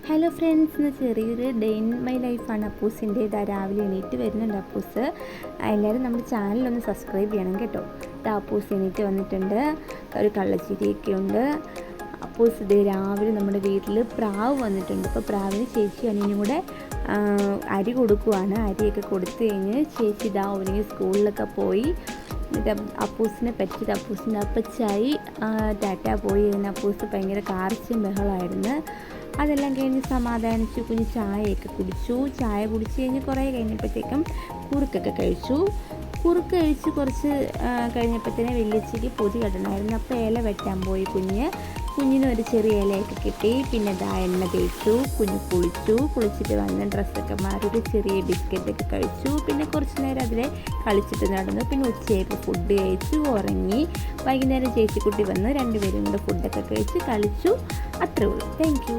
Hello friends, ഇന്ന് ചെറിയൊരു day in my ലൈഫാണ് അപ്പൂസിൻ്റെ. രാവിലെ എണീറ്റ് വരുന്നുണ്ട് അപ്പൂസ്. എല്ലാവരും നമ്മുടെ ചാനലൊന്ന് സബ്സ്ക്രൈബ് ചെയ്യണം കേട്ടോ. അപ്പൂസ് എണീറ്റ് വന്നിട്ടുണ്ട്, ഒരു കള്ളച്ചിരിയൊക്കെ ഉണ്ട്. അപ്പൂസ് ഇതേ രാവിലെ നമ്മുടെ വീട്ടിൽ പ്രാവ് വന്നിട്ടുണ്ട്. അപ്പോൾ പ്രാവിന് ചേച്ചി അനിയനും കൂടെ അരി കൊടുക്കുവാണ്. അരിയൊക്കെ കൊടുത്തു കഴിഞ്ഞ് ചേച്ചി ഇതാ ഒരുങ്ങി സ്കൂളിലൊക്കെ പോയി. എന്നിട്ട് അപ്പൂസിനെ പറ്റിയിട്ട് അപ്പൂസിൻ്റെ അപ്പച്ചായി ടാറ്റ പോയി. കഴിഞ്ഞാൽ അപ്പൂസ് ഭയങ്കര കാർച്ചയും ബഹളമായിരുന്നു. അതെല്ലാം കഴിഞ്ഞ് സമാധാനിച്ചു, കുഞ്ഞ് ചായയൊക്കെ കുടിച്ചു. ചായ കുടിച്ച് കഴിഞ്ഞ് കുറേ കഴിഞ്ഞപ്പോഴത്തേക്കും കുറുക്കൊക്കെ കഴിച്ചു. കുറുക്ക് കഴിച്ച് കുറച്ച് കഴിഞ്ഞപ്പോഴത്തേനെ വലിയച്ചയ്ക്ക് പൊതി കെട്ടണമായിരുന്നു. അപ്പോൾ ഇല വെട്ടാൻ പോയി കുഞ്ഞിന് ഒരു ചെറിയ ഇലയൊക്കെ കിട്ടി. പിന്നെ എണ്ണ തേച്ചു, കുഞ്ഞ് കുളിച്ചിട്ട് വന്ന് ഡ്രസ്സൊക്കെ മാറി ഒരു ചെറിയ ബിസ്ക്കറ്റൊക്കെ കഴിച്ചു. പിന്നെ കുറച്ച് നേരം അതിൽ കളിച്ചിട്ട് നടന്നു. പിന്നെ ഉച്ചയായപ്പോൾ ഫുഡ് കഴിച്ചു, ഉറങ്ങി. വൈകുന്നേരം ചേച്ചിക്കുട്ടി വന്ന് രണ്ടുപേരും കൂടെ ഫുഡൊക്കെ കഴിച്ച് കളിച്ചു. അത്രേ ഉള്ളൂ. Thank you.